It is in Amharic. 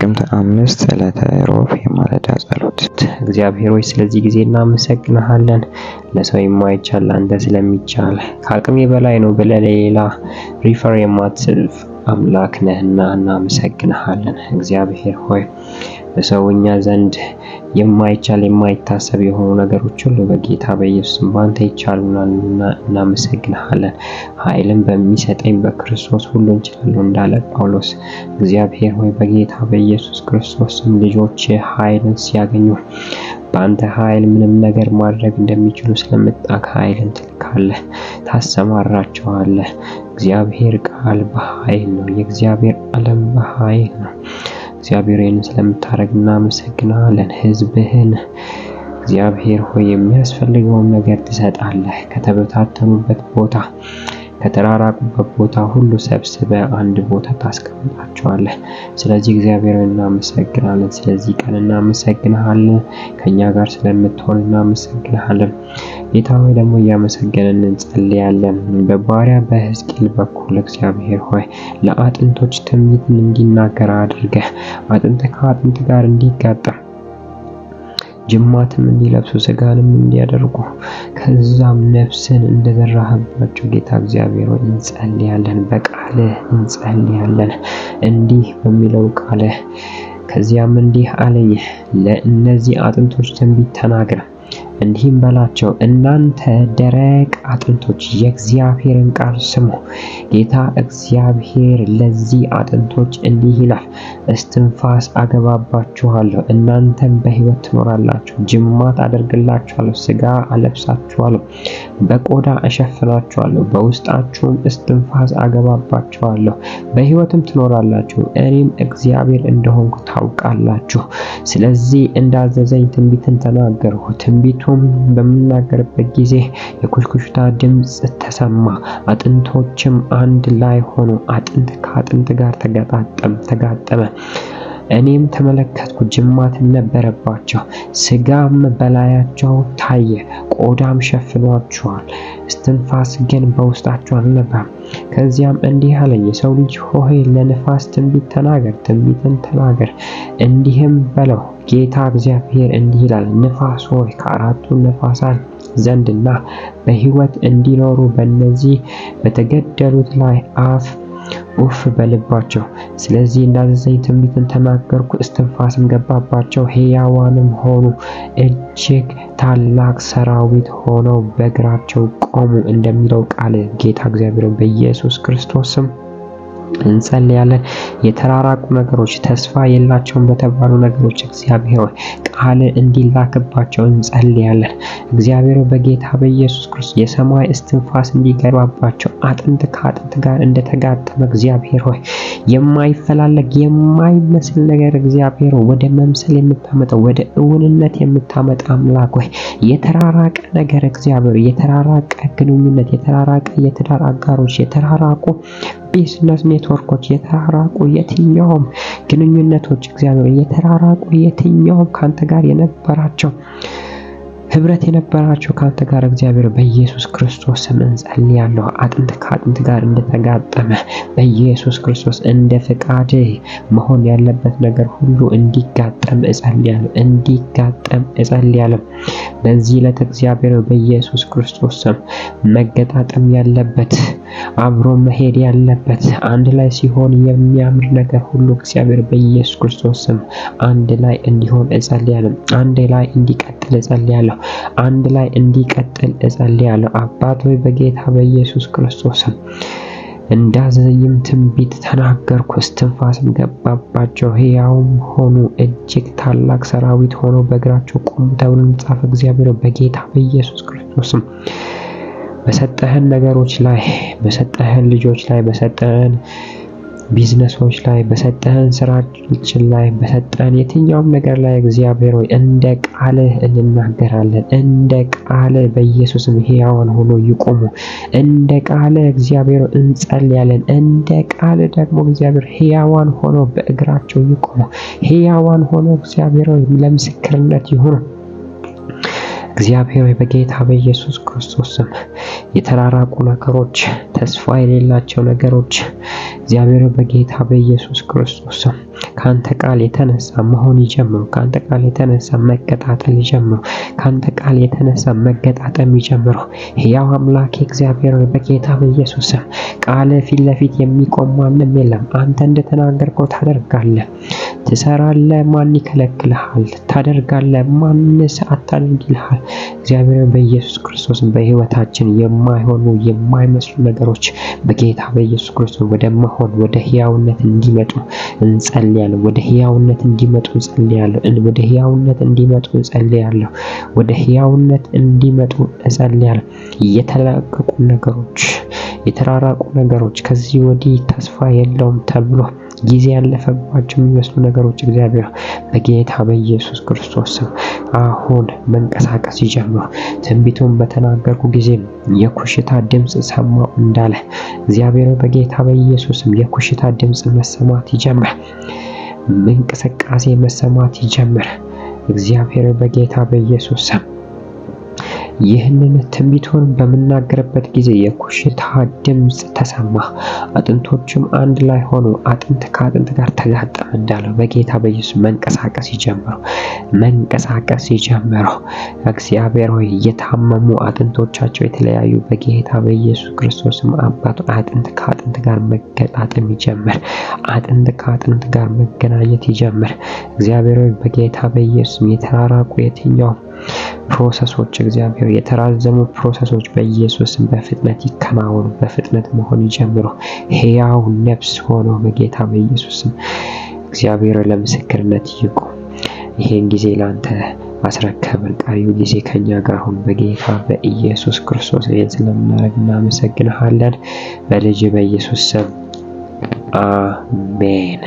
ጥቅምት 5 ዕለተ ሮብ የማለዳ ጸሎት። እግዚአብሔር ሆይ ስለዚህ ጊዜ እናመሰግንሃለን። ለሰው የማይቻል ለአንተ ስለሚቻል ከአቅሜ በላይ ነው ብለህ ለሌላ ሪፈር የማትስልፍ አምላክ ነህና እናመሰግንሃለን። እግዚአብሔር ሆይ በሰውኛ ዘንድ የማይቻል የማይታሰብ የሆኑ ነገሮች ሁሉ በጌታ በኢየሱስ ባንተ ይቻሉናልና እናመሰግንሃለን። ኃይልን በሚሰጠኝ በክርስቶስ ሁሉ እንችላለሁ እንዳለ ጳውሎስ። እግዚአብሔር ሆይ በጌታ በኢየሱስ ክርስቶስ ልጆች ኃይልን ሲያገኙ በአንተ ኃይል ምንም ነገር ማድረግ እንደሚችሉ ስለምታውቅ ኃይልን ትልካለህ፣ ታሰማራቸዋለህ። እግዚአብሔር ቃል በኃይል ነው። የእግዚአብሔር ዓለም በኃይል ነው። እግዚአብሔር ይህንን ስለምታደርግ እናመሰግናለን። ሕዝብህን እግዚአብሔር ሆይ የሚያስፈልገውን ነገር ትሰጣለህ። ከተበታተኑበት ቦታ ከተራራቁበት ቦታ ሁሉ ሰብስበ አንድ ቦታ ታስቀምጣቸዋለህ። ስለዚህ እግዚአብሔር እናመሰግናለን። ስለዚህ ቀን እናመሰግናለን። ከኛ ጋር ስለምትሆን እናመሰግናለን። ጌታ ሆይ ደግሞ እያመሰገንን እንጸልያለን። በባሪያ በሕዝቅኤል በኩል እግዚአብሔር ሆይ ለአጥንቶች ትንቢትን እንዲናገር አድርገህ አጥንት ከአጥንት ጋር እንዲጋጠም ጅማትም እንዲለብሱ ስጋንም እንዲያደርጉ ከዛም ነፍስን እንደዘራህባቸው ጌታ እግዚአብሔር ሆይ እንጸልያለን። በቃልህ እንጸልያለን። እንዲህ በሚለው ቃልህ ከዚያም እንዲህ አለኝ፣ ለእነዚህ አጥንቶች ትንቢት ተናገር፣ እንዲህም በላቸው፣ እናንተ ደረቅ አጥንቶች የእግዚአብሔርን ቃል ስሙ። ጌታ እግዚአብሔር ለዚህ አጥንቶች እንዲህ ይላል፣ እስትንፋስ አገባባችኋለሁ፣ እናንተም በሕይወት ትኖራላችሁ። ጅማት አደርግላችኋለሁ፣ ሥጋ አለብሳችኋለሁ፣ በቆዳ እሸፍናችኋለሁ፣ በውስጣችሁም እስትንፋስ አገባባችኋለሁ፣ በሕይወትም ትኖራላችሁ። እኔም እግዚአብሔር እንደሆንኩ ታውቃላችሁ። ስለዚህ እንዳዘዘኝ ትንቢትን ተናገርሁ። ትንቢቱም በምናገርበት ጊዜ የኩሽኩሽታ ድምፅ ተሰማ፣ አጥንቶችም አንድ ላይ ሆኑ፣ አጥንት ከአጥንት ጋር ተጋጠመ። እኔም ተመለከትኩ፣ ጅማትም ነበረባቸው፣ ሥጋም በላያቸው ታየ፣ ቆዳም ሸፍኗቸዋል፣ እስትንፋስ ግን በውስጣቸው አልነበረም። ከዚያም እንዲህ አለኝ፣ የሰው ልጅ ሆይ ለነፋስ ትንቢት ተናገር፣ ትንቢትን ተናገር፣ እንዲህም በለው፣ ጌታ እግዚአብሔር እንዲህ ይላል፣ ነፋስ ሆይ ከአራቱ ነፋሳት ዘንድና በሕይወት እንዲኖሩ በእነዚህ በተገደሉት ላይ ኡፍ በልባቸው። ስለዚህ እንዳዘዘኝ ትንቢትን ተናገርኩ፣ እስትንፋስም ገባባቸው፣ ሕያዋንም ሆኑ፣ እጅግ ታላቅ ሰራዊት ሆነው በእግራቸው ቆሙ እንደሚለው ቃል ጌታ እግዚአብሔር በኢየሱስ ክርስቶስ ስም እንጸልያለን። የተራራቁ ነገሮች ተስፋ የላቸውም በተባሉ ነገሮች እግዚአብሔር ሆይ ቃል እንዲላክባቸው እንጸልያለን። እግዚአብሔር በጌታ በኢየሱስ ክርስቶስ የሰማይ እስትንፋስ እንዲገባባቸው አጥንት ከአጥንት ጋር እንደተጋጠመ እግዚአብሔር ሆይ የማይፈላለግ የማይመስል ነገር እግዚአብሔር ወደ መምሰል የምታመጣው ወደ እውንነት የምታመጣ አምላክ ሆይ የተራራቀ ነገር እግዚአብሔር የተራራቀ ግንኙነት፣ የተራራቀ የትዳር አጋሮች፣ የተራራቁ ቢዝነስ ኔትወርኮች፣ የተራራቁ የትኛውም ግንኙነቶች እግዚአብሔር የተራራቁ የትኛውም ካንተ ጋር የነበራቸው ህብረት የነበራቸው ካንተ ጋር እግዚአብሔር በኢየሱስ ክርስቶስ ስም እንጸልያለሁ። አጥንት ከአጥንት ጋር እንደተጋጠመ በኢየሱስ ክርስቶስ እንደ ፈቃድ መሆን ያለበት ነገር ሁሉ እንዲጋጠም እጸልያለሁ። በዚህ ዕለት እግዚአብሔር በኢየሱስ ክርስቶስ ስም መገጣጠም ያለበት አብሮ መሄድ ያለበት አንድ ላይ ሲሆን የሚያምር ነገር ሁሉ እግዚአብሔር በኢየሱስ ክርስቶስ ስም አንድ ላይ እንዲሆን እጸልያለሁ። አንድ ላይ እንዲቀጥል እጸልያለሁ። አንድ ላይ እንዲቀጥል እጸልያለሁ። አባት ሆይ በጌታ በኢየሱስ ክርስቶስ ስም እንዳዘዘኝም ትንቢት ተናገርኩ፣ እስትንፋስም ገባባቸው፣ ሕያውም ሆኑ፣ እጅግ ታላቅ ሰራዊት ሆነው በእግራቸው ቆሙ ተብሎ እንደተጻፈ እግዚአብሔር በጌታ በኢየሱስ ክርስቶስ ስም በሰጠህን ነገሮች ላይ፣ በሰጠህን ልጆች ላይ፣ በሰጠህን ቢዝነሶች ላይ፣ በሰጠህን ስራችን ላይ፣ በሰጠህን የትኛውም ነገር ላይ እግዚአብሔር ሆይ እንደ ቃልህ እንናገራለን። እንደ ቃልህ በኢየሱስም ሕያዋን ሆኖ ይቆሙ። እንደ ቃልህ እግዚአብሔር እንጸልያለን። እንደ ቃልህ ደግሞ እግዚአብሔር ሕያዋን ሆኖ በእግራቸው ይቆሙ። ሕያዋን ሆኖ እግዚአብሔር ሆይ ለምስክርነት ይሁኑ። እግዚአብሔር በጌታ በኢየሱስ ክርስቶስ ስም የተራራቁ ነገሮች፣ ተስፋ የሌላቸው ነገሮች እግዚአብሔር በጌታ በኢየሱስ ክርስቶስ ስም ካንተ ቃል የተነሳ መሆን ይጀምሩ። ካንተ ቃል የተነሳ መቀጣጠል ይጀምሩ። ካንተ ቃል የተነሳ መገጣጠም ይጀምሩ። ሕያው አምላክ እግዚአብሔር በጌታ በኢየሱስ ስም ቃል ፊት ለፊት የሚቆም ማንም የለም። አንተ እንደተናገርከው ታደርጋለህ፣ ትሰራለህ፣ ማን ይከለክልሃል? ታደርጋለህ፣ ማንስ አታድርግ ይልሃል። እግዚአብሔር በኢየሱስ ክርስቶስ በሕይወታችን የማይሆኑ የማይመስሉ ነገሮች በጌታ በኢየሱስ ክርስቶስ ወደ መሆን ወደ ሕያውነት እንዲመጡ እንጸልያለን። ወደ ሕያውነት እንዲመጡ እንጸልያለሁ። ወደ ሕያውነት እንዲመጡ እንጸልያለሁ። ወደ ሕያውነት እንዲመጡ እንጸልያለሁ። የተላቀቁ ነገሮች፣ የተራራቁ ነገሮች ከዚህ ወዲህ ተስፋ የለውም ተብሎ ጊዜ ያለፈባቸው የሚመስሉ ነገሮች እግዚአብሔር በጌታ በኢየሱስ ክርስቶስ ስም አሁን መንቀሳቀስ ይጀምሩ። ትንቢቱን በተናገርኩ ጊዜ የኮሽታ ድምጽ ሰማሁ እንዳለ እግዚአብሔር በጌታ በኢየሱስ ስም የኮሽታ ድምጽ መሰማት ይጀምር። እንቅስቃሴ መሰማት ይጀምር። እግዚአብሔር በጌታ በኢየሱስ ስም ይህንን ትንቢቱን በምናገርበት ጊዜ የኮሽታ ድምጽ ተሰማ። አጥንቶችም አንድ ላይ ሆኑ፣ አጥንት ከአጥንት ጋር ተጋጠመ እንዳለው በጌታ በኢየሱስ መንቀሳቀስ ይጀምሩ። መንቀሳቀስ ይጀምሩ። እግዚአብሔር ሆይ የታመሙ አጥንቶቻቸው የተለያዩ በጌታ በኢየሱስ ክርስቶስም አባቱ አጥንት ከአጥንት ጋር መገጣጠም ይጀምር። አጥንት ከአጥንት ጋር መገናኘት ይጀምር። እግዚአብሔር ሆይ በጌታ በኢየሱስ የተራራቁ የትኛው ፕሮሰሶች እግዚአብሔር የተራዘሙ ፕሮሰሶች በኢየሱስም በፍጥነት ይከናወኑ፣ በፍጥነት መሆን ይጀምሩ። ሕያው ነፍስ ሆኖ በጌታ በኢየሱስም እግዚአብሔር ለምስክርነት ይቁም። ይሄን ጊዜ ላንተ አስረከብን። ቀሪው ጊዜ ከኛ ጋር ሁን በጌታ በኢየሱስ ክርስቶስ። ይሄን ስለምናደርግ እናመሰግንሃለን በልጅ በኢየሱስ ስም አሜን።